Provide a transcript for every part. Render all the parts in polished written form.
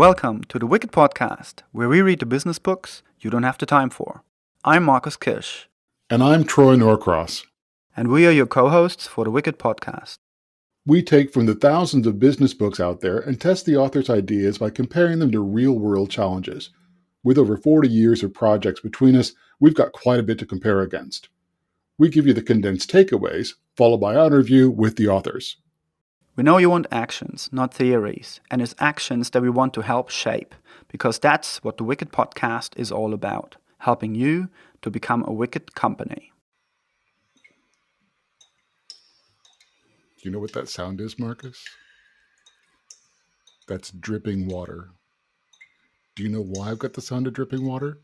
Welcome to the Wicked Podcast, where we read the business books you don't have the time for. I'm Marcus Kirsch. And I'm Troy Norcross. And we are your co-hosts for the Wicked Podcast. We take from the thousands of business books out there and test the author's ideas by comparing them to real-world challenges. With over 40 years of projects between us, we've got quite a bit to compare against. We give you the condensed takeaways, followed by our review with the authors. We know you want actions, not theories, and it's actions that we want to help shape, because that's what the Wicked Podcast is all about, helping you to become a wicked company. Do you know what that sound is, Marcus? That's dripping water. Do you know why I've got the sound of dripping water?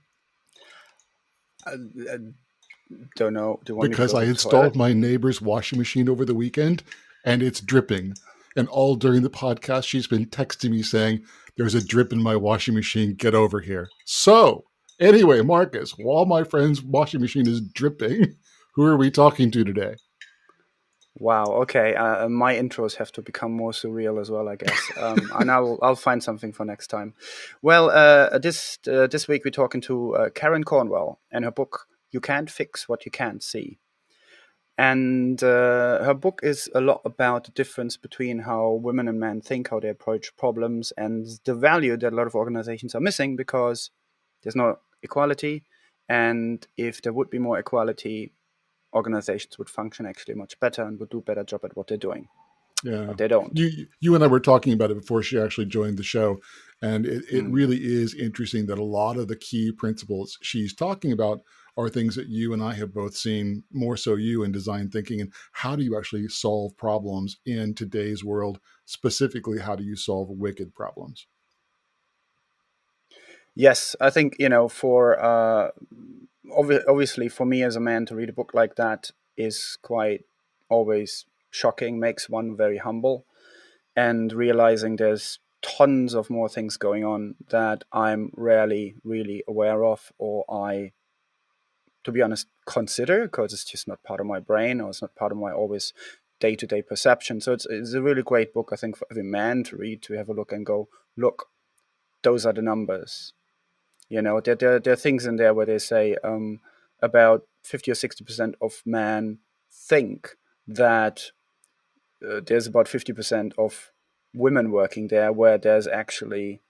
Don't know. Do you want Because me to go I to the installed toilet? my neighbor's washing machine over the weekend, and it's dripping. And all during the podcast, she's been texting me saying, there's a drip in my washing machine, get over here. So, anyway, Marcus, while my friend's washing machine is dripping, who are we talking to today? Wow. Okay. My intros have to become more surreal as well, I guess. And I'll find something for next time. Well, this week we're talking to Karen Cornwell and her book "You Can't Fix What You Can't See." And her book is a lot about the difference between how women and men think, how they approach problems, and the value that a lot of organizations are missing because there's no equality. And if there would be more equality, organizations would function actually much better and would do a better job at what they're doing. Yeah, But they don't. You and I were talking about it before she actually joined the show, and it really is interesting that a lot of the key principles she's talking about are things that you and I have both seen, more so you in design thinking. And how do you actually solve problems in today's world? Specifically, how do you solve wicked problems? Yes, I think, for obviously for me as a man to read a book like that is quite always shocking, makes one very humble, and realizing there's tons of more things going on that I'm rarely really aware of, or I, to be honest, consider, because it's just not part of my brain, or it's not part of my always day-to-day perception. So it's a really great book, I think, for every man to read, to have a look and go, look, those are the numbers. There are things in there where they say about 50 or 60% of men think that there's about 50% of women working there, where there's actually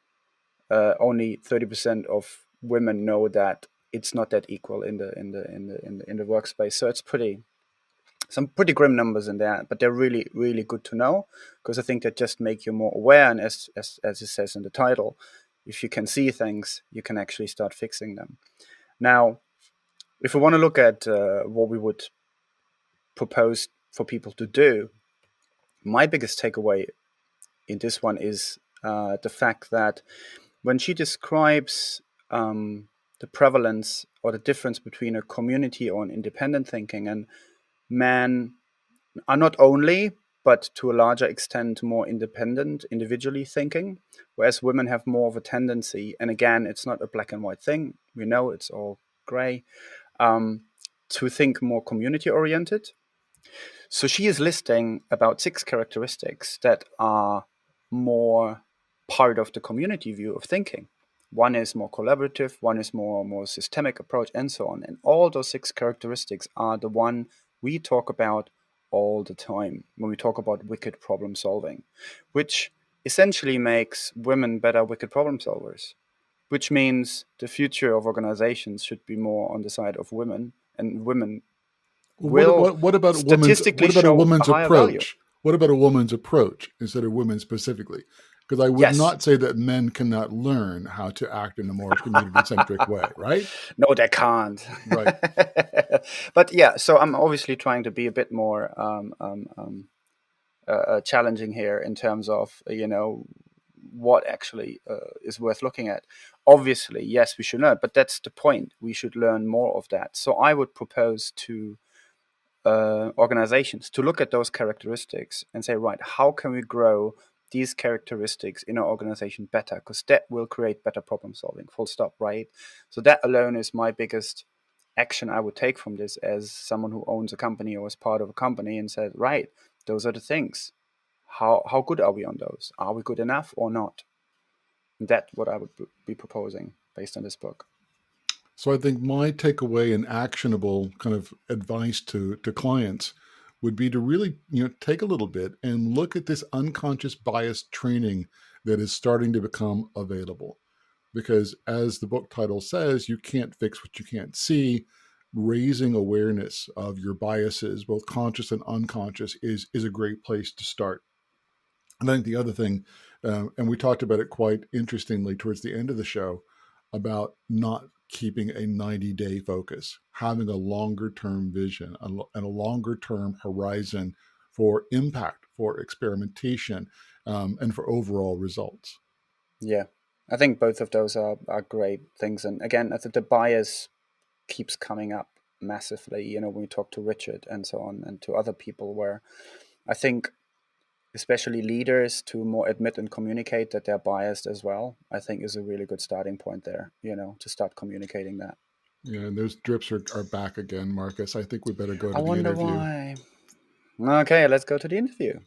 only 30% of women know that it's not that equal in the workspace. So it's some pretty grim numbers in there, but they're really, really good to know, because I think they just make you more aware. And as it says in the title, if you can see things, you can actually start fixing them. Now, if we want to look at what we would propose for people to do, my biggest takeaway in this one is the fact that when she describes the prevalence or the difference between a community or an independent thinking, and men are not only, but to a larger extent, more independent, individually thinking, whereas women have more of a tendency, and again, it's not a black and white thing, we know it's all gray, to think more community-oriented. So she is listing about 6 characteristics that are more part of the community view of thinking. One is more collaborative, one is more systemic approach, and so on. And all those 6 characteristics are the one we talk about all the time when we talk about wicked problem solving, which essentially makes women better wicked problem solvers, which means the future of organizations should be more on the side of women, and women will What about statistically a show a woman's higher value. approach? What about a woman's approach instead of women specifically? Because I would Yes. not say that men cannot learn how to act in a more community-centric way, right? No, they can't. Right. But yeah, so I'm obviously trying to be a bit more challenging here in terms of, what actually is worth looking at. Obviously, yes, we should learn, but that's the point. We should learn more of that. So I would propose to organizations to look at those characteristics and say, right, how can we grow these characteristics in our organization better? Because that will create better problem solving, full stop, right? So that alone is my biggest action I would take from this as someone who owns a company or is part of a company, and said, right, those are the things. How good are we on those? Are we good enough or not? That's what I would be proposing based on this book. So I think my takeaway and actionable kind of advice to clients would be to really, take a little bit and look at this unconscious bias training that is starting to become available. Because as the book title says, you can't fix what you can't see. Raising awareness of your biases, both conscious and unconscious, is a great place to start. And I think the other thing, and we talked about it quite interestingly towards the end of the show, about not keeping a 90-day focus, having a longer term vision and a longer term horizon for impact, for experimentation, and for overall results. Yeah, I think both of those are great things. And again, I think the bias keeps coming up massively, when we talk to Richard and so on, and to other people, where I think especially leaders to more admit and communicate that they're biased as well, I think is a really good starting point there, to start communicating that. Yeah, and those drips are back again, Marcus. I think we better go I to the wonder interview. why. Okay, let's go to the interview.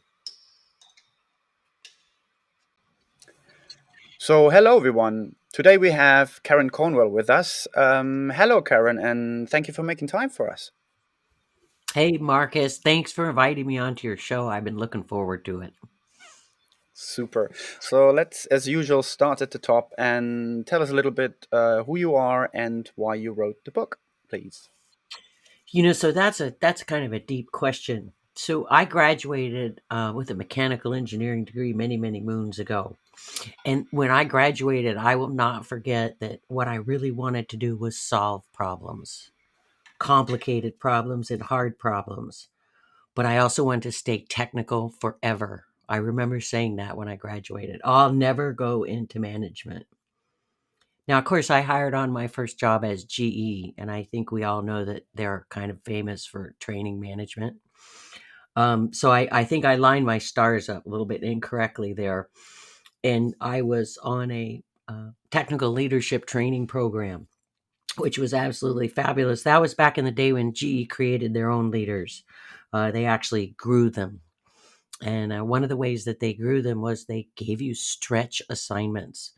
So, hello everyone. Today we have Karen Cornwell with us. Hello, Karen, and thank you for making time for us. Hey, Marcus, thanks for inviting me onto your show. I've been looking forward to it. Super. So let's, as usual, start at the top and tell us a little bit who you are and why you wrote the book, please. So that's kind of a deep question. So I graduated with a mechanical engineering degree many, many moons ago. And when I graduated, I will not forget that what I really wanted to do was solve problems, complicated problems and hard problems. But I also wanted to stay technical forever. I remember saying that when I graduated. I'll never go into management. Now, of course, I hired on my first job as GE, and I think we all know that they're kind of famous for training management. So I think I lined my stars up a little bit incorrectly there. And I was on a technical leadership training program, which was absolutely fabulous. That was back in the day when GE created their own leaders. They actually grew them. And one of the ways that they grew them was they gave you stretch assignments.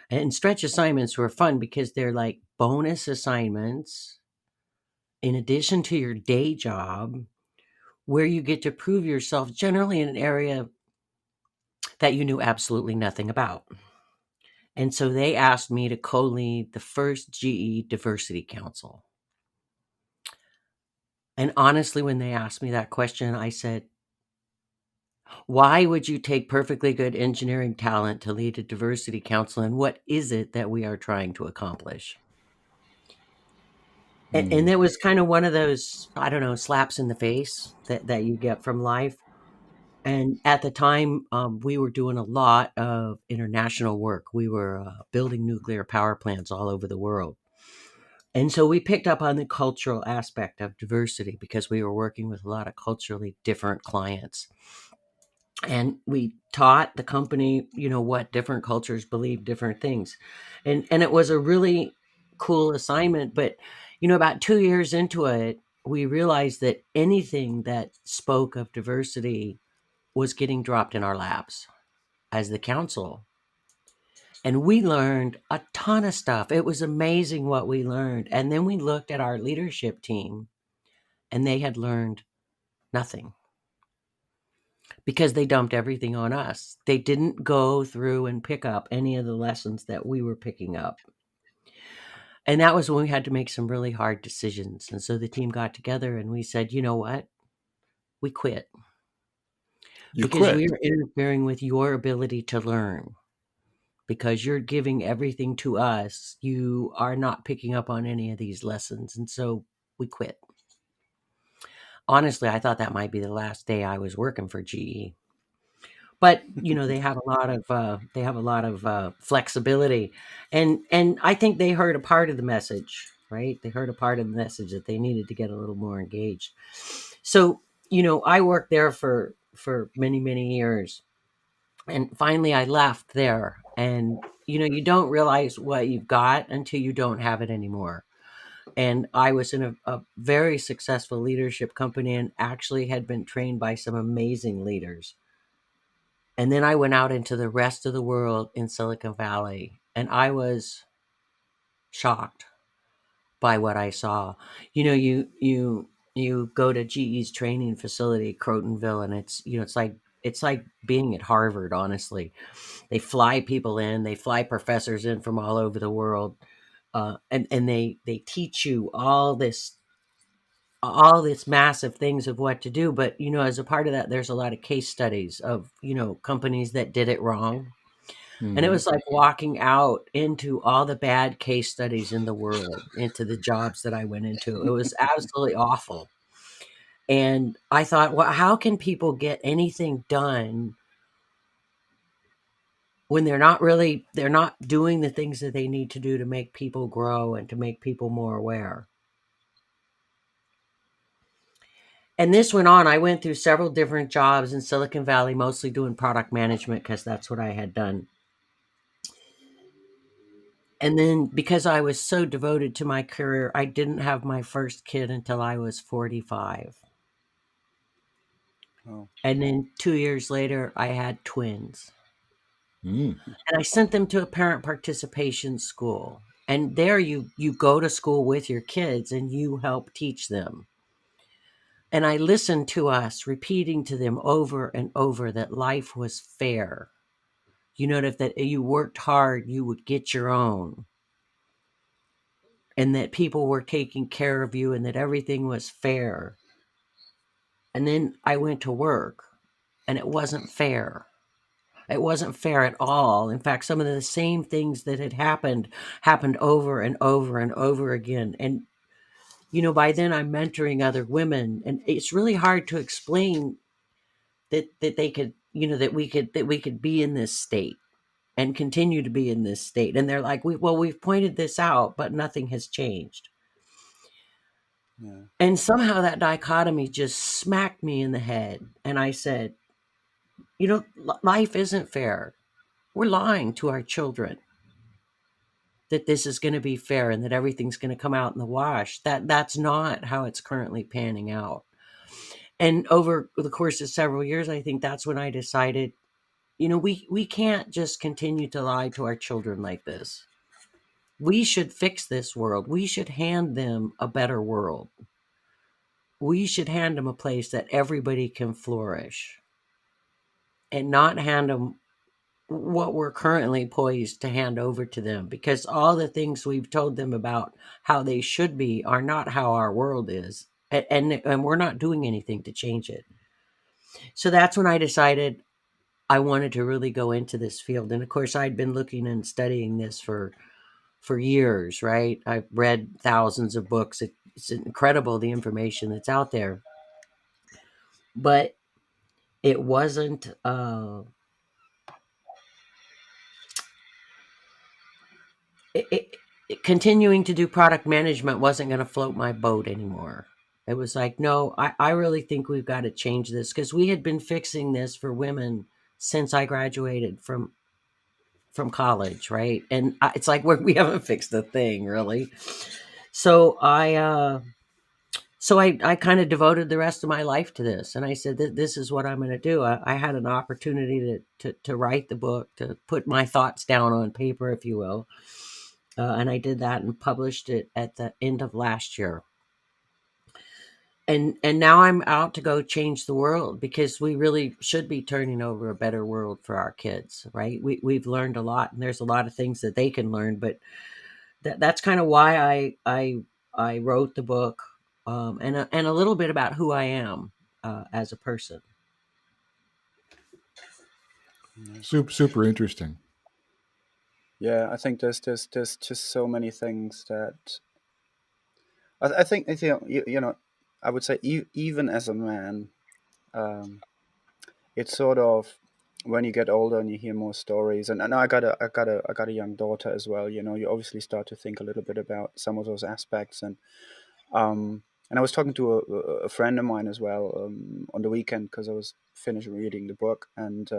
And stretch assignments were fun because they're like bonus assignments in addition to your day job, where you get to prove yourself generally in an area that you knew absolutely nothing about. And so they asked me to co-lead the first GE Diversity Council. And honestly, when they asked me that question, I said, why would you take perfectly good engineering talent to lead a diversity council? And what is it that we are trying to accomplish? And that was kind of one of those, I don't know, slaps in the face that you get from life. And at the time, we were doing a lot of international work. We were building nuclear power plants all over the world. And so we picked up on the cultural aspect of diversity because we were working with a lot of culturally different clients. And we taught the company, what different cultures believe different things. And it was a really cool assignment. But, about 2 years into it, we realized that anything that spoke of diversity was getting dropped in our laps as the council. And we learned a ton of stuff. It was amazing what we learned. And then we looked at our leadership team and they had learned nothing because they dumped everything on us. They didn't go through and pick up any of the lessons that we were picking up. And that was when we had to make some really hard decisions. And so the team got together and we said, you know what? We quit. Because quit. we are interfering with your ability to learn. Because you're giving everything to us, you are not picking up on any of these lessons. And so we quit. Honestly, I thought that might be the last day I was working for GE. But they have a lot of flexibility, and I think they heard a part of the message, right? They heard a part of the message that they needed to get a little more engaged. So I worked there for many, many years, and finally I left there. And you don't realize what you've got until you don't have it anymore. And I was in a very successful leadership company and actually had been trained by some amazing leaders. And then I went out into the rest of the world in Silicon Valley, and I was shocked by what I saw. You go to GE's training facility, Crotonville, and it's like being at Harvard, honestly. They fly people in, they fly professors in from all over the world, and they teach you all this massive things of what to do. But as a part of that, there's a lot of case studies of companies that did it wrong. And it Hmm. was like walking out into all the bad case studies in the world, into the jobs that I went into. It was absolutely awful. And I thought, well, how can people get anything done when they're not doing the things that they need to do to make people grow and to make people more aware? And this went on. I went through several different jobs in Silicon Valley, mostly doing product management because that's what I had done. And then because I was so devoted to my career, I didn't have my first kid until I was 45. Oh. And then 2 years later, I had twins. Mm. And I sent them to a parent participation school. And there you go to school with your kids and you help teach them. And I listened to us repeating to them over and over that life was fair. That you worked hard, you would get your own. And that people were taking care of you and that everything was fair. And then I went to work and it wasn't fair. It wasn't fair at all. In fact, some of the same things that had happened over and over and over again. And by then I'm mentoring other women, and it's really hard to explain that they could, that we could be in this state and continue to be in this state. And they're like, we've pointed this out, but nothing has changed. Yeah. And somehow that dichotomy just smacked me in the head. And I said, life isn't fair. We're lying to our children that this is going to be fair and that everything's going to come out in the wash. That's not how it's currently panning out. And over the course of several years, I think that's when I decided, we can't just continue to lie to our children like this. We should fix this world. We should hand them a better world. We should hand them a place that everybody can flourish and not hand them what we're currently poised to hand over to them, because all the things we've told them about how they should be are not how our world is, and we're not doing anything to change it. So that's when I decided I wanted to really go into this field. And of course I'd been looking and studying this for years, right? I've read thousands of books. It's incredible the information that's out there, but it wasn't continuing to do product management wasn't going to float my boat anymore. It was like, no, I really think we've got to change this, because we had been fixing this for women since I graduated from college, right? And it's like we haven't fixed a thing really. So I kind of devoted the rest of my life to this, and I said that this is what I'm going to do. I had an opportunity to write the book, to put my thoughts down on paper, if you will. And I did that and published it at the end of last year. And now I'm out to go change the world, because we really should be turning over a better world for our kids, right? We've learned a lot, and there's a lot of things that they can learn, but that's kind of why I wrote the book, and a little bit about who I am as a person. Super interesting. Yeah, I think there's just so many things that I think I would say even as a man, um, it's sort of when you get older and you hear more stories, and I got a young daughter as well. You obviously start to think a little bit about some of those aspects, and I was talking to a friend of mine as well on the weekend because I was finished reading the book, and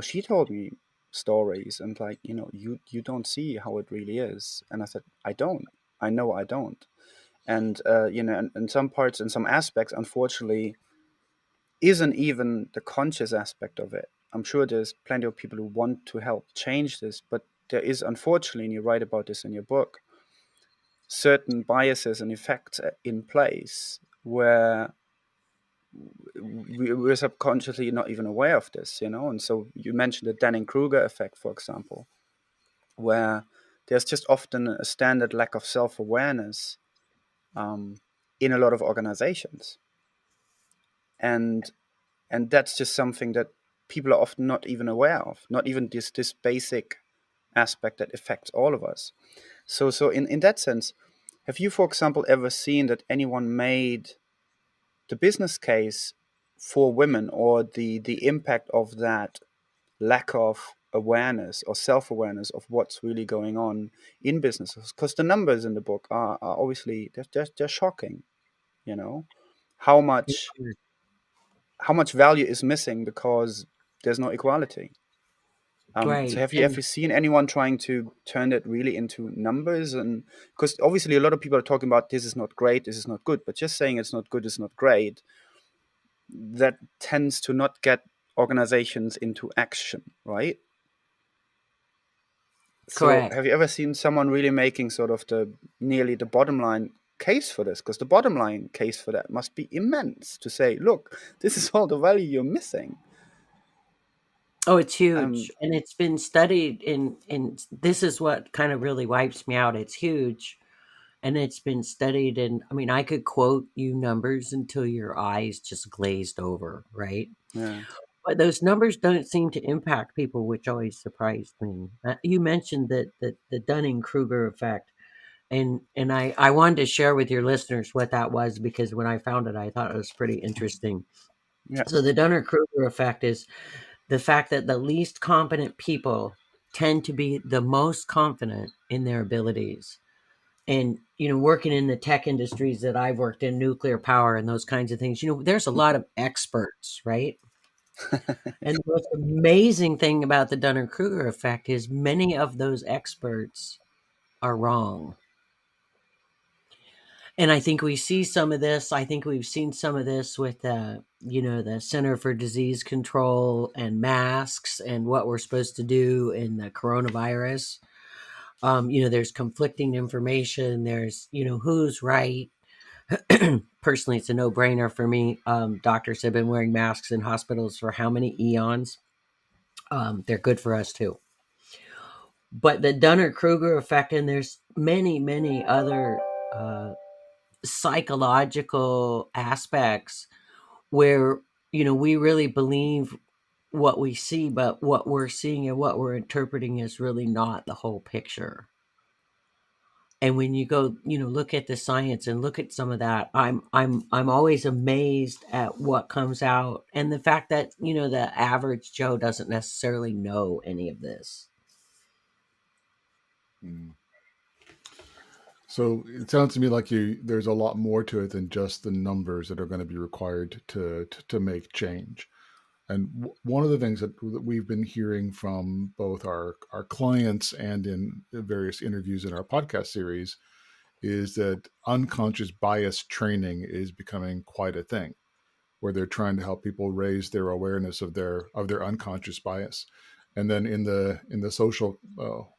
she told me stories and like you don't see how it really is, and I said I don't. I know I don't, and in some parts, in some aspects, unfortunately, isn't even the conscious aspect of it. I'm sure there's plenty of people who want to help change this, but there is, unfortunately, and you write about this in your book, certain biases and effects in place where we're subconsciously not even aware of this, And so you mentioned the Dunning-Kruger effect, for example, where there's just often a standard lack of self-awareness in a lot of organizations, and that's just something that people are often not even aware of, not even this basic aspect that affects all of us. So in that sense, have you, for example, ever seen that anyone made the business case for women, or the impact of that lack of awareness or self-awareness of what's really going on in businesses? Because the numbers in the book are obviously they're shocking. How much value is missing because there's no equality. So Right. have you And ever seen anyone trying to turn that really into numbers? And because obviously a lot of people are talking about this is not great, this is not good, but just saying it's not good, it's not great, that tends to not get organizations into action, right? So correct. have you ever seen someone really making sort of nearly the bottom line case for this? Because the bottom line case for that must be immense, to say, look, this is all the value you're missing. Oh, it's Um, huge. And it's been studied in this is what kind of really wipes me out. It's huge. And it's been studied, and I mean, I could quote you numbers until your eyes just glazed over, right? yeah. But those numbers don't seem to impact people, which always surprised me. You mentioned that the Dunning-Kruger effect, and I wanted to share with your listeners what that was, because when I found it, I thought it was pretty interesting. Yeah. So the Dunning-Kruger effect is the fact that the least competent people tend to be the most confident in their abilities. And working in the tech industries that I've worked in, nuclear power and those kinds of things, there's a lot of experts, right? And the most amazing thing about the Dunning-Kruger effect is many of those experts are wrong. And I think we see some of this. I think we've seen some of this with the Center for Disease Control and masks and what we're supposed to do in the coronavirus. There's conflicting information. There's who's right. Personally, it's a no-brainer for me. Doctors have been wearing masks in hospitals for how many eons? They're good for us too. But the Dunning-Kruger effect, and there's many, many other uh, psychological aspects where we really believe what we see, but what we're seeing and what we're interpreting is really not the whole picture. And when you go look at the science and look at some of that, I'm always amazed at what comes out, and the fact that the average Joe doesn't necessarily know any of this. Mm. So it sounds to me like there's a lot more to it than just the numbers that are going to be required to make change. And one of the things that we've been hearing from both our clients and in various interviews in our podcast series is that unconscious bias training is becoming quite a thing, where they're trying to help people raise their awareness of their unconscious bias. And then in the social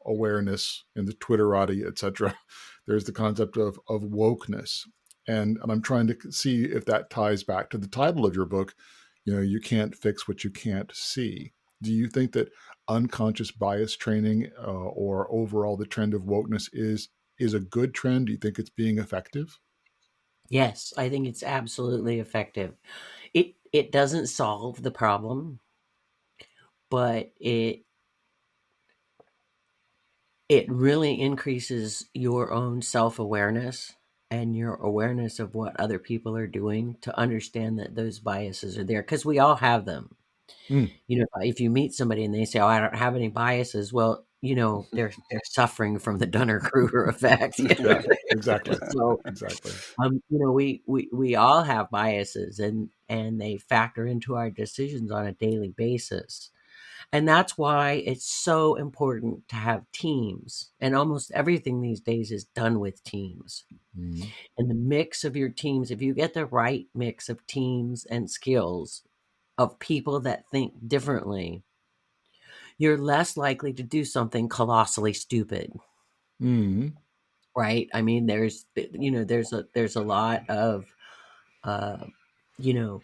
awareness, in the Twitterati, etc., there's the concept of wokeness. And I'm trying to see if that ties back to the title of your book. You can't fix what you can't see. Do you think that unconscious bias training or overall the trend of wokeness is a good trend? Do you think it's being effective? Yes, I think it's absolutely effective. It doesn't solve the problem, but it really increases your own self-awareness and your awareness of what other people are doing, to understand that those biases are there, because we all have them. Mm. If you meet somebody and they say, "Oh, I don't have any biases," well, they're suffering from the Dunning-Kruger effect. Yeah, exactly. So, Exactly. we all have biases, and they factor into our decisions on a daily basis. And that's why it's so important to have teams. And almost everything these days is done with teams. Mm. And the mix of your teams, if you get the right mix of teams and skills, of people that think differently, you're less likely to do something colossally stupid, Mm. right? I mean, there's a lot of uh,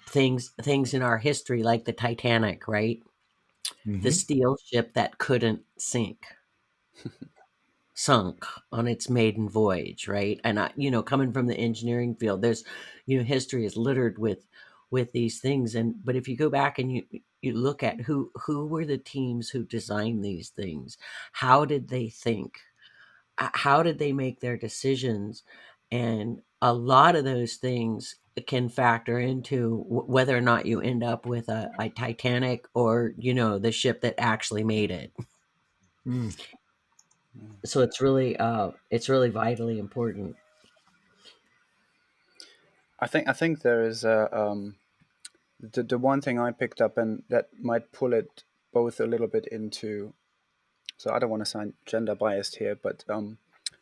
things in our history, like the Titanic, right? The Hmm. steel ship that couldn't sunk on its maiden voyage, right? And coming from the engineering field, there's, history is littered with these things. And but if you go back and you look at who were the teams who designed these things, how did they think? How did they make their decisions? And a lot of those things can factor into whether or not you end up with a Titanic, or the ship that actually made it. Mm. So it's really vitally important. I think there is the one thing I picked up, and that might pull it both a little bit into. So I don't want to sound gender biased here, but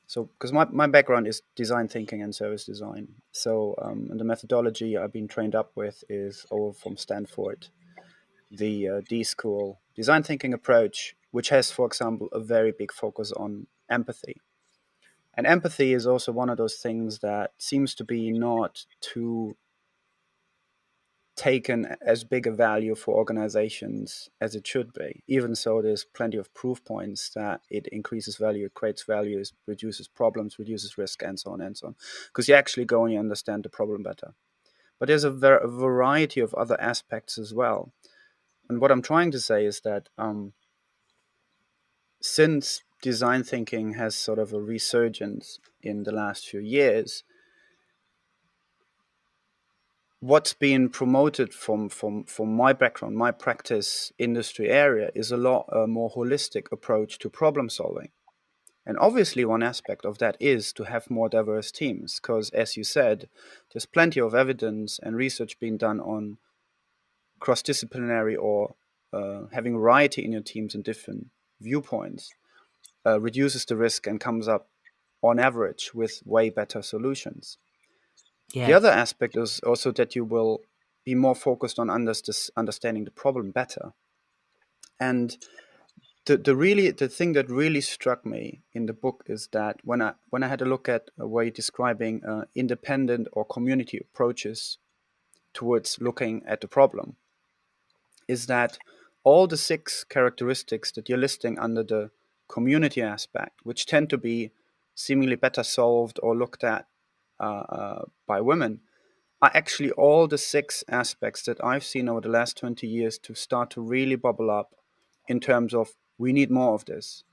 so because my background is design thinking and service design. So and the methodology I've been trained up with is over from Stanford, the D School design thinking approach, which has, for example, a very big focus on empathy. And empathy is also one of those things that seems to be not too taken as big a value for organizations as it should be. Even so, there's plenty of proof points that it increases value, it creates values, reduces problems, reduces risk, and so on and so on. Because you actually go and you understand the problem better. But there's a variety of other aspects as well. And what I'm trying to say is that since design thinking has sort of a resurgence in the last few years, what's being promoted from my background, my practice industry area, is a lot more holistic approach to problem solving. And obviously, one aspect of that is to have more diverse teams, because, as you said, there's plenty of evidence and research being done on cross disciplinary or having variety in your teams and different viewpoints reduces the risk and comes up on average with way better solutions. The other Yes. aspect is also that you will be more focused on understanding the problem better. And the thing that really struck me in the book is that when I had a look at a way describing independent or community approaches towards looking at the problem, is that all the six characteristics that you're listing under the community aspect, which tend to be seemingly better solved or looked at by women, are actually all the six aspects that I've seen over the last 20 years to start to really bubble up in terms of we need more of this.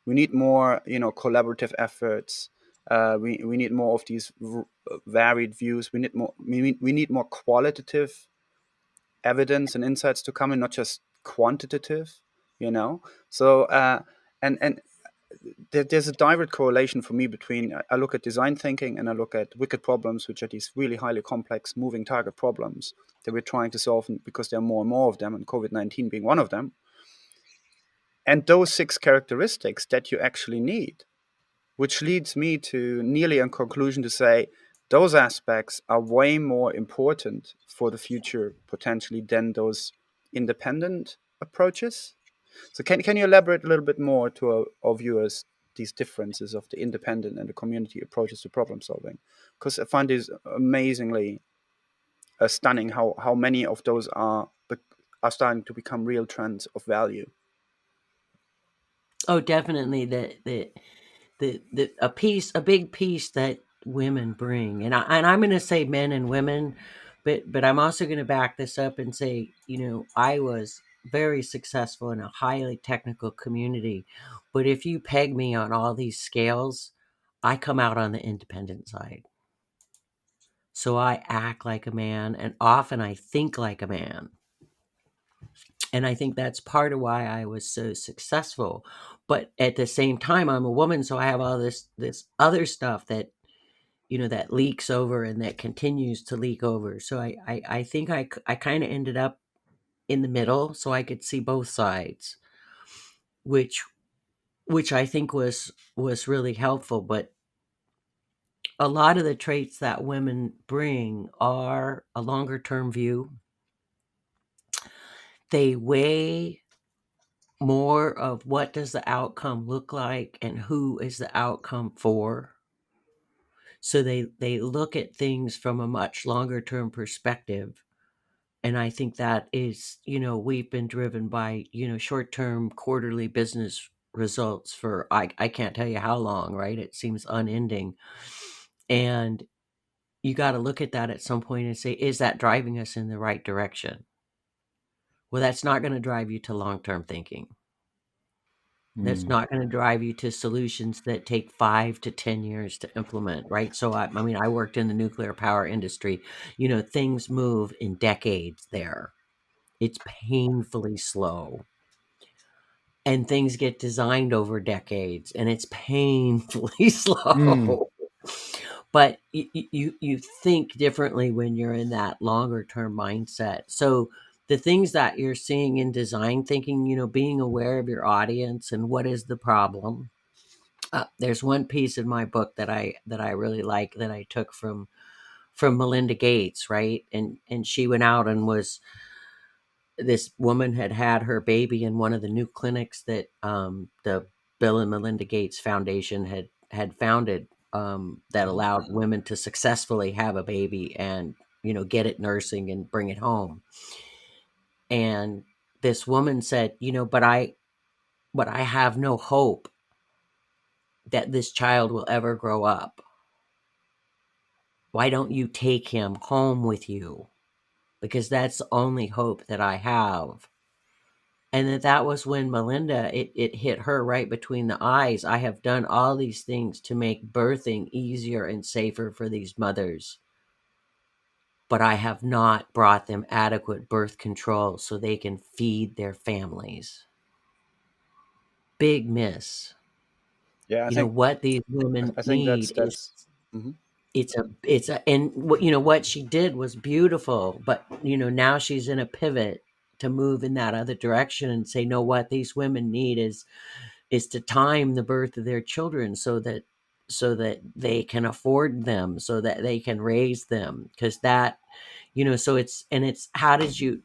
We need more, collaborative efforts. We need more of these varied views. We need more qualitative evidence and insights to come in, not just quantitative. You know, so and there's a direct correlation for me between I look at design thinking and I look at wicked problems, which are these really highly complex moving target problems that we're trying to solve because there are more and more of them, and COVID-19 being one of them. And those six characteristics that you actually need, which leads me to nearly a conclusion to say those aspects are way more important for the future potentially than those independent approaches. So can you elaborate a little bit more to our viewers these differences of the independent and the community approaches to problem solving? Because I find this amazingly stunning how many of those are starting to become real trends of value. Oh, definitely. A big piece that women bring, and I'm going to say men and women, but I'm also going to back this up and say, I was very successful in a highly technical community, but if you peg me on all these scales, I come out on the independent side. So I act like a man, and often I think like a man. And I think that's part of why I was so successful. But at the same time, I'm a woman, so I have all this other stuff that that leaks over and that continues to leak over. So I think I kind of ended up in the middle, so I could see both sides, which I think was really helpful. But a lot of the traits that women bring are a longer term view, they weigh more of what does the outcome look like and who is the outcome for. So they look at things from a much longer term perspective. And I think that is, we've been driven by, short term quarterly business results for I can't tell you how long, right? It seems unending. And you got to look at that at some point and say, is that driving us in the right direction? Well, that's not going to drive you to long term thinking. That's not going to drive you to solutions that take 5 to 10 years to implement, right? So, I mean, I worked in the nuclear power industry. Things move in decades there. It's painfully slow. And things get designed over decades, and it's painfully slow. But you think differently when you're in that longer term mindset. So the things that you're seeing in design thinking, being aware of your audience and what is the problem. There's one piece in my book that I really like that I took from Melinda Gates, right? And she went out and was this woman had her baby in one of the new clinics that the Bill and Melinda Gates Foundation had founded, that allowed women to successfully have a baby and get it nursing and bring it home. And this woman said, but I have no hope that this child will ever grow up. Why don't you take him home with you? Because that's the only hope that I have. And that was when Melinda, it hit her right between the eyes. I have done all these things to make birthing easier and safer for these mothers, but I have not brought them adequate birth control so they can feed their families. Big miss. Yeah, I think What these women I think need is mhm. and what she did was beautiful, but now she's in a pivot to move in that other direction and say, no, what these women need is to time the birth of their children so that they can afford them, so that they can raise them, because that so it's how did you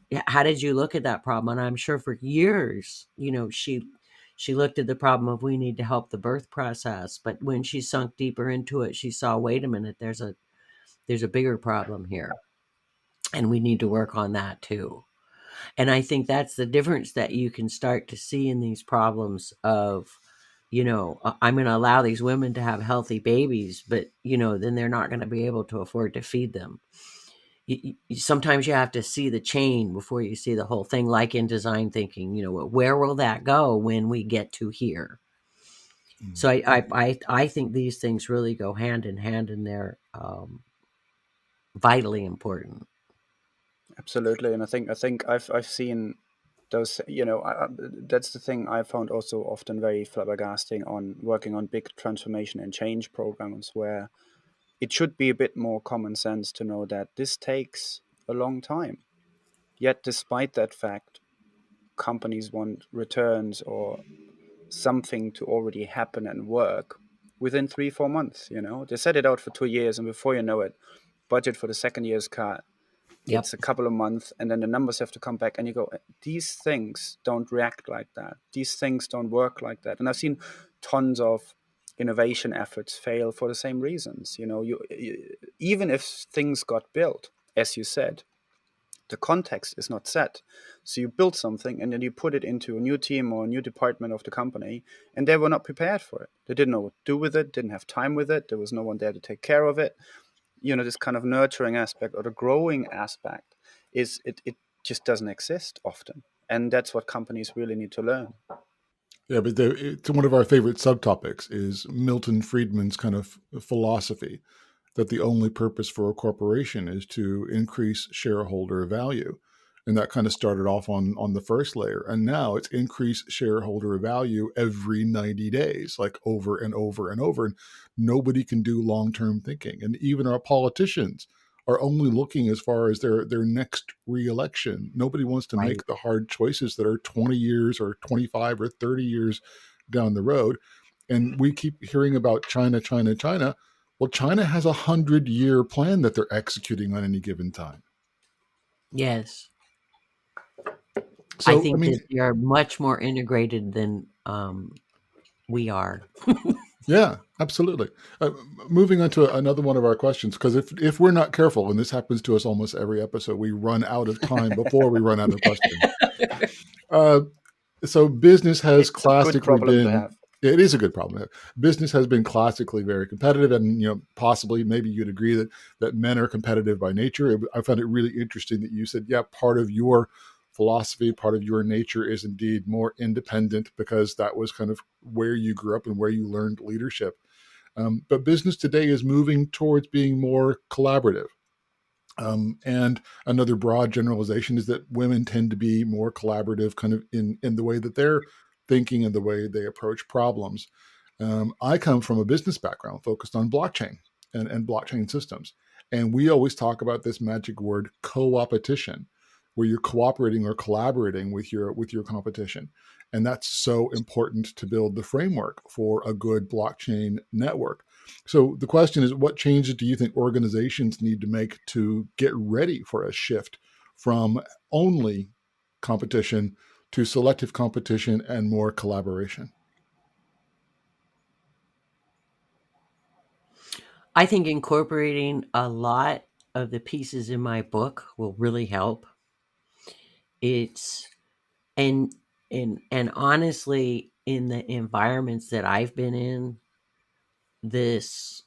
look at that problem? And I'm sure for years she looked at the problem of we need to help the birth process, but when she sunk deeper into it, she saw, wait a minute, there's a bigger problem here, and we need to work on that too. And I think that's the difference that you can start to see in these problems of, I'm going to allow these women to have healthy babies, but, then they're not going to be able to afford to feed them. Sometimes you have to see the chain before you see the whole thing, like in design thinking, where will that go when we get to here? So I think these things really go hand in hand, and they're vitally important. Absolutely, and I think I've seen those. That's the thing I found also often very flabbergasting on working on big transformation and change programs, where it should be a bit more common sense to know that this takes a long time. Yet, despite that fact, companies want returns or something to already happen and work within 3-4 months. They set it out for 2 years, and before you know it, budget for the second year's cut. Yep. It's a couple of months, and then the numbers have to come back, and you go, these things don't react like that. These things don't work like that. And I've seen tons of innovation efforts fail for the same reasons. Even if things got built, as you said, the context is not set. So you build something and then you put it into a new team or a new department of the company, and they were not prepared for it. They didn't know what to do with it, didn't have time with it. There was no one there to take care of it. This kind of nurturing aspect or the growing aspect it just doesn't exist often. And that's what companies really need to learn. Yeah, but it's one of our favorite subtopics is Milton Friedman's kind of philosophy that the only purpose for a corporation is to increase shareholder value. And that kind of started off on the first layer. And now it's increase shareholder value every 90 days, like over and over and over. And nobody can do long-term thinking. And even our politicians are only looking as far as their next reelection. Nobody wants to Right. make the hard choices that are 20 years or 25 or 30 years down the road. And we keep hearing about China, China, China. Well, China has 100-year plan that they're executing on any given time. Yes. I So, I think mean, that they are much more integrated than we are. yeah, absolutely. Moving on to another one of our questions, because if we're not careful, and this happens to us almost every episode, we run out of time before we run out of questions. Uh, so business has It's a good classically problem to been, have. it is a good problem. Business has been classically very competitive, and possibly maybe you'd agree that men are competitive by nature. I found it really interesting that you said, yeah, part of your philosophy, part of your nature is indeed more independent, because that was kind of where you grew up and where you learned leadership. But business today is moving towards being more collaborative. And another broad generalization is that women tend to be more collaborative, kind of in the way that they're thinking and the way they approach problems. I come from a business background focused on blockchain and blockchain systems. And we always talk about this magic word co-opetition, where you're cooperating or collaborating with your competition. And that's so important to build the framework for a good blockchain network. So the question is, what changes do you think organizations need to make to get ready for a shift from only competition to selective competition and more collaboration? I think incorporating a lot of the pieces in my book will really help. It's and and honestly, in the environments that I've been in, this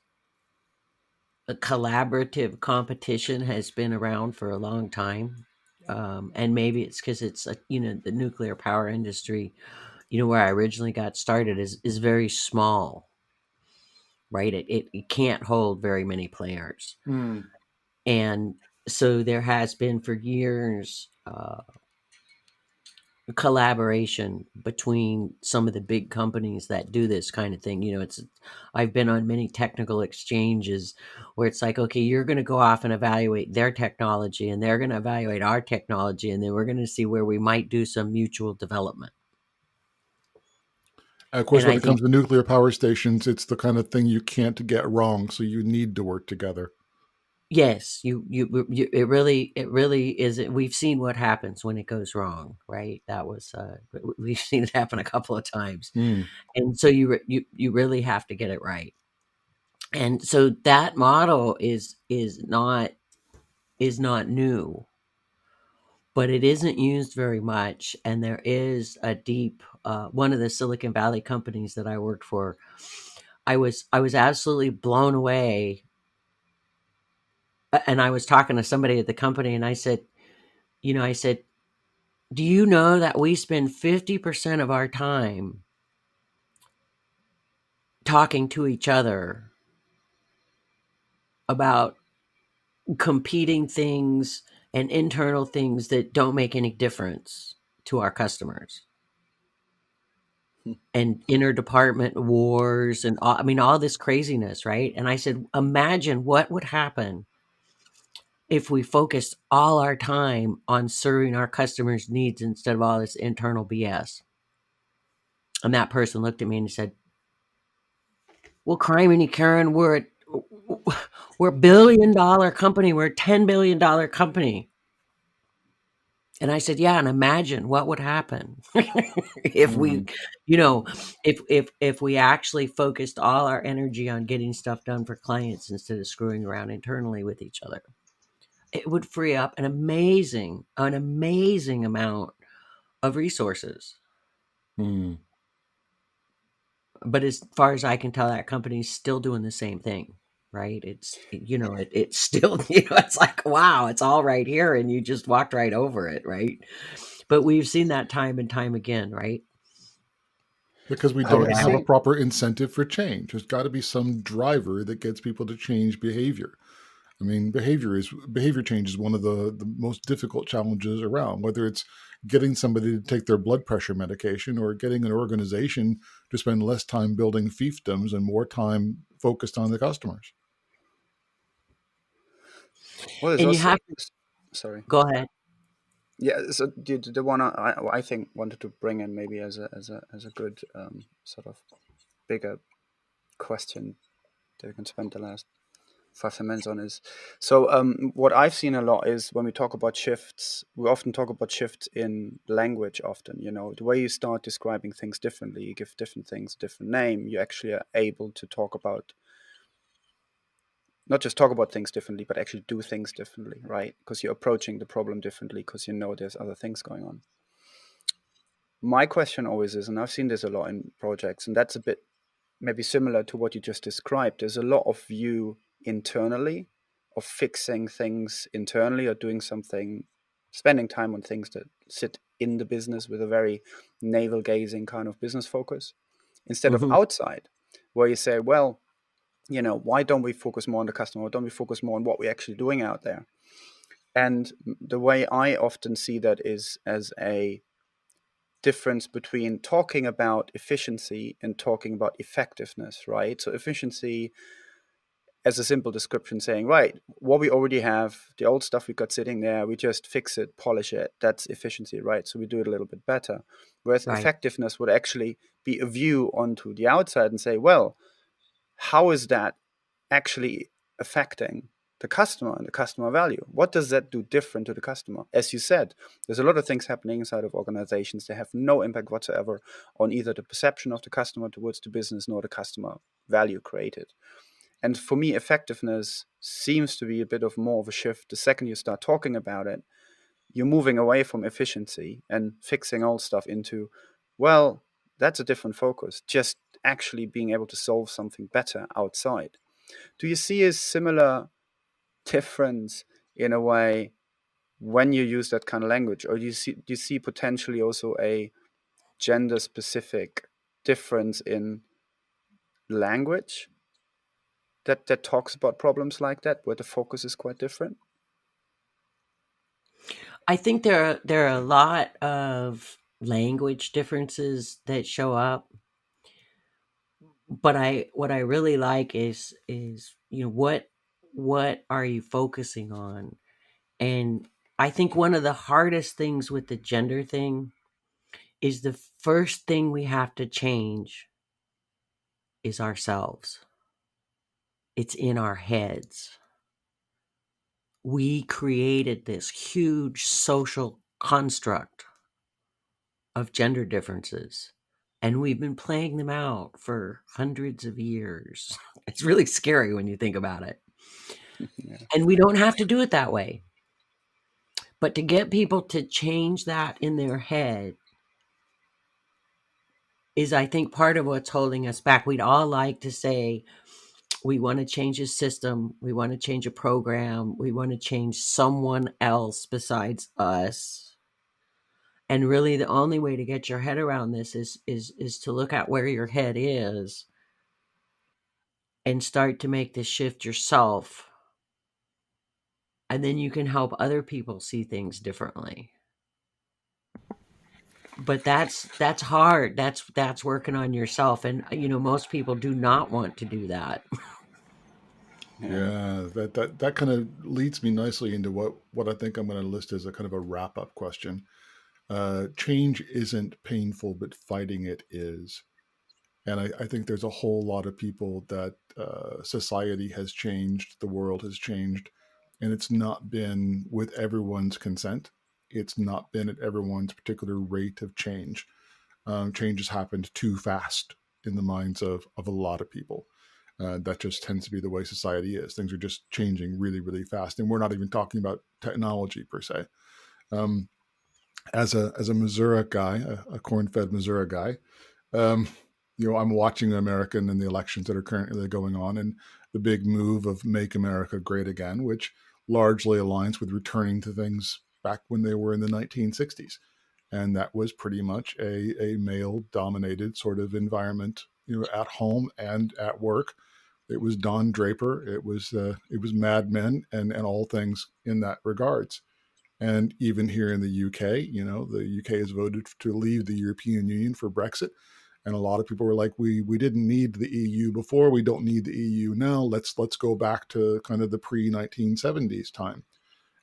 collaborative competition has been around for a long time. And maybe it's because it's the nuclear power industry, where I originally got started is very small, right? It can't hold very many players. Mm. And so there has been for years collaboration between some of the big companies that do this kind of thing. I've been on many technical exchanges where it's like, okay, you're going to go off and evaluate their technology, and they're going to evaluate our technology, and then we're going to see where we might do some mutual development. And of course, And when I it comes think, to nuclear power stations, it's the kind of thing you can't get wrong. So you need to work together. yes, it really is. We've seen what happens when it goes wrong, right? We've seen it happen a couple of times. Mm. And so you really have to get it right. And so that model is not new, but it isn't used very much. And there is a deep one of the Silicon Valley companies that I worked for. I was absolutely blown away. And I was talking to somebody at the company, and I said, do you know that we spend 50% of our time talking to each other about competing things and internal things that don't make any difference to our customers, and interdepartment wars and all this craziness, right? And I said, imagine what would happen if we focused all our time on serving our customers' needs instead of all this internal BS. And that person looked at me and said, well, criminy Karen, we're $1 billion company, we're a $10 billion company. And I said, yeah, and imagine what would happen if we, Mm. you know, if we actually focused all our energy on getting stuff done for clients instead of screwing around internally with each other. It would free up an amazing amount of resources. Mm. But as far as I can tell, that company's still doing the same thing, right? It's still, it's like, wow, it's all right here, and you just walked right over it, right? But we've seen that time and time again, right? Because we I, don't I have a think proper incentive for change. There's got to be some driver that gets people to change behavior. I mean, behavior change is one of the most difficult challenges around, whether it's getting somebody to take their blood pressure medication or getting an organization to spend less time building fiefdoms and more time focused on the customers. well, there's And you also have to sorry. go ahead. Yeah, so the one I think wanted to bring in maybe as a good sort of bigger question that we can spend the last fundamental is. So what I've seen a lot is when we talk about shifts, we often talk about shifts in language often, the way you start describing things differently, you give different things a different name, you actually are able to talk about, not just talk about things differently, but actually do things differently, right? Because you're approaching the problem differently because there's other things going on. My question always is, and I've seen this a lot in projects, and that's a bit maybe similar to what you just described, there's a lot of view internally of fixing things internally or doing something, spending time on things that sit in the business with a very navel gazing kind of business focus, instead of Mm-hmm. outside, where you say, well, why don't we focus more on the customer? Why don't we focus more on what we're actually doing out there? And the way I often see that is as a difference between talking about efficiency and talking about effectiveness, right? So efficiency as a simple description saying, right, what we already have, the old stuff we got sitting there, we just fix it, polish it. That's efficiency, right? So we do it a little bit better. Whereas Right. effectiveness would actually be a view onto the outside and say, well, how is that actually affecting the customer and the customer value? What does that do different to the customer? As you said, there's a lot of things happening inside of organizations that have no impact whatsoever on either the perception of the customer towards the business nor the customer value created. And for me, effectiveness seems to be a bit of more of a shift. The second you start talking about it, you're moving away from efficiency and fixing old stuff into, well, that's a different focus, just actually being able to solve something better outside. Do you see a similar difference in a way when you use that kind of language, or do you see potentially also a gender specific difference in language that talks about problems like that, where the focus is quite different? I think there are a lot of language differences that show up, but what I really like is what are you focusing on? And I think one of the hardest things with the gender thing is the first thing we have to change is ourselves. It's in our heads. We created this huge social construct of gender differences, and we've been playing them out for hundreds of years. It's really scary when you think about it. Yeah. And we don't have to do it that way. But to get people to change that in their head is, I think, part of what's holding us back. We'd all like to say, we want to change a system, we want to change a program, we want to change someone else besides us. And really the only way to get your head around this is to look at where your head is and start to make this shift yourself. And then you can help other people see things differently. But that's hard. That's working on yourself. And most people do not want to do that. Yeah. Yeah, that kind of leads me nicely into what I think I'm going to list as a kind of a wrap up question. Change isn't painful, but fighting it is. And I think there's a whole lot of people that society has changed, the world has changed, and it's not been with everyone's consent. It's not been at everyone's particular rate of change. Change has happened too fast in the minds of a lot of people. That just tends to be the way society is. Things are just changing really, really fast, and we're not even talking about technology per se. Um, as a Missouri guy, a corn-fed Missouri guy, um, I'm watching American and the elections that are currently going on, and the big move of "Make America Great Again," which largely aligns with returning to things back when they were in the 1960s, and that was pretty much a male-dominated sort of environment, at home and at work. It was Don Draper, it was Mad Men, and all things in that regards. And even here in the UK, the UK has voted to leave the European Union for Brexit. And a lot of people were like, we didn't need the EU before, we don't need the EU now. Let's go back to kind of the pre-1970s time.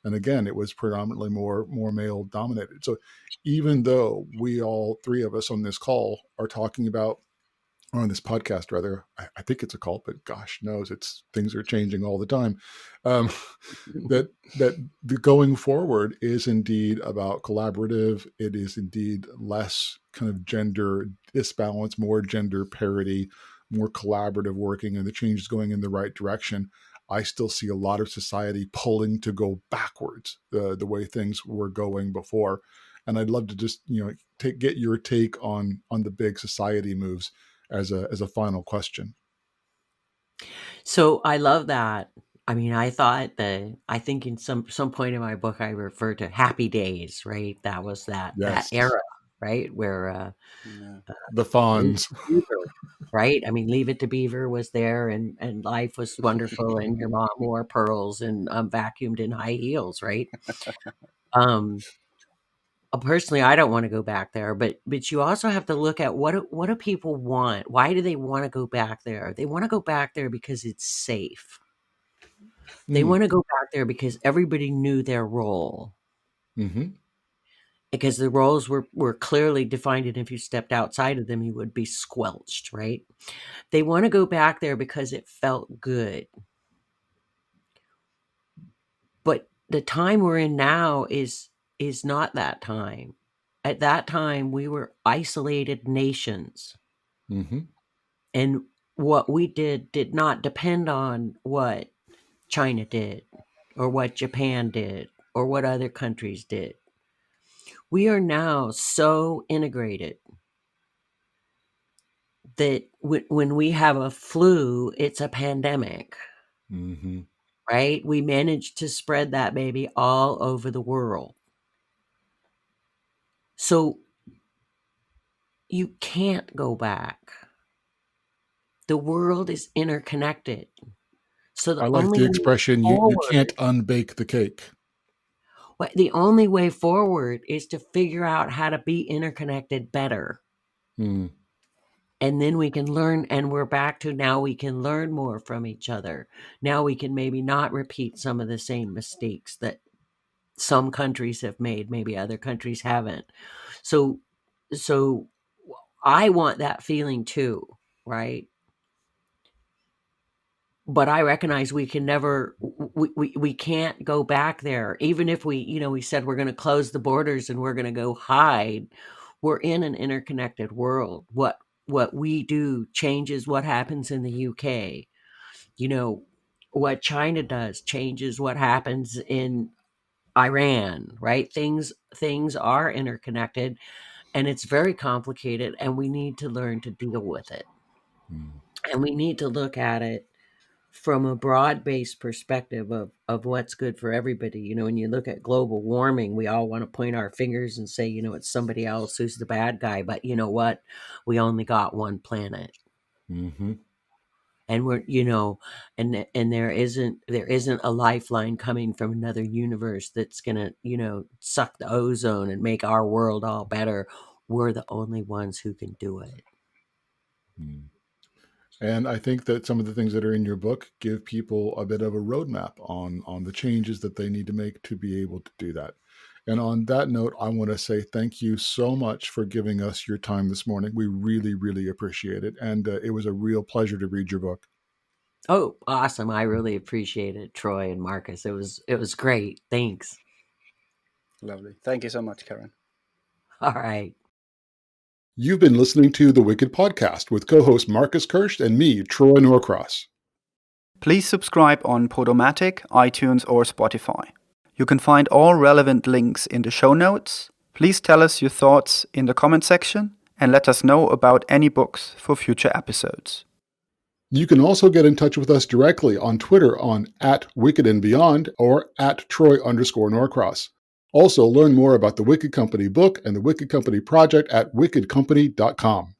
And again, it was predominantly more male dominated. So even though we all three of us on this call are talking about or on this podcast rather, I think it's a cult, but gosh knows things are changing all the time. Um, that the going forward is indeed about collaborative. It is indeed less kind of gender disbalance, more gender parity, more collaborative working, and the change is going in the right direction. I still see a lot of society pulling to go backwards, the way things were going before. And I'd love to just get your take on the big society moves as a final question. So I love that. I mean, I think in some point in my book I referred to Happy Days, right? That was that Yes. era, right? Where the Fonz, Beaver, right? I mean, Leave It to Beaver was there, and life was wonderful, and your mom wore pearls and vacuumed in high heels, right? Personally, I don't want to go back there, but you also have to look at what do people want? Why do they want to go back there? They want to go back there because it's safe. They want to go back there because everybody knew their role. Mm-hmm. Because the roles were clearly defined, and if you stepped outside of them, you would be squelched, right? They want to go back there because it felt good. But the time we're in now is not that time. At that time, we were isolated nations. Mm-hmm. And what we did not depend on what China did or what Japan did or what other countries did. We are now so integrated that when we have a flu, it's a pandemic. Mm-hmm. Right? We managed to spread that baby all over the world. So you can't go back. The world is interconnected. So I like the expression, you can't unbake the cake. The only way forward is to figure out how to be interconnected better. Mm. And then we can learn, and we're back to now we can learn more from each other. Now we can maybe not repeat some of the same mistakes that some countries have made, maybe other countries haven't. So I want that feeling too, right? But I recognize we can never, we can't go back there. Even if we said we're going to close the borders and we're going to go hide, we're in an interconnected world. What we do changes what happens in the UK. What China does changes what happens in Iran, right? Things are interconnected, and it's very complicated, and we need to learn to deal with it. And we need to look at it from a broad-based perspective of what's good for everybody. When you look at global warming, we all want to point our fingers and say, it's somebody else who's the bad guy. But you know what? We only got one planet. Mm-hmm. And we're, and there isn't a lifeline coming from another universe that's gonna, suck the ozone and make our world all better. We're the only ones who can do it. And I think that some of the things that are in your book give people a bit of a roadmap on the changes that they need to make to be able to do that. And on that note, I want to say thank you so much for giving us your time this morning. We really, really appreciate it. And it was a real pleasure to read your book. Oh, awesome. I really appreciate it, Troy and Marcus. It was great. Thanks. Lovely. Thank you so much, Karen. All right. You've been listening to The Wicked Podcast with co-host Marcus Kirsch and me, Troy Norcross. Please subscribe on Podomatic, iTunes, or Spotify. You can find all relevant links in the show notes. Please tell us your thoughts in the comment section and let us know about any books for future episodes. You can also get in touch with us directly on Twitter on @WickedandBeyond or @Troy_Norcross. Also, learn more about the Wicked Company book and the Wicked Company project at wickedcompany.com.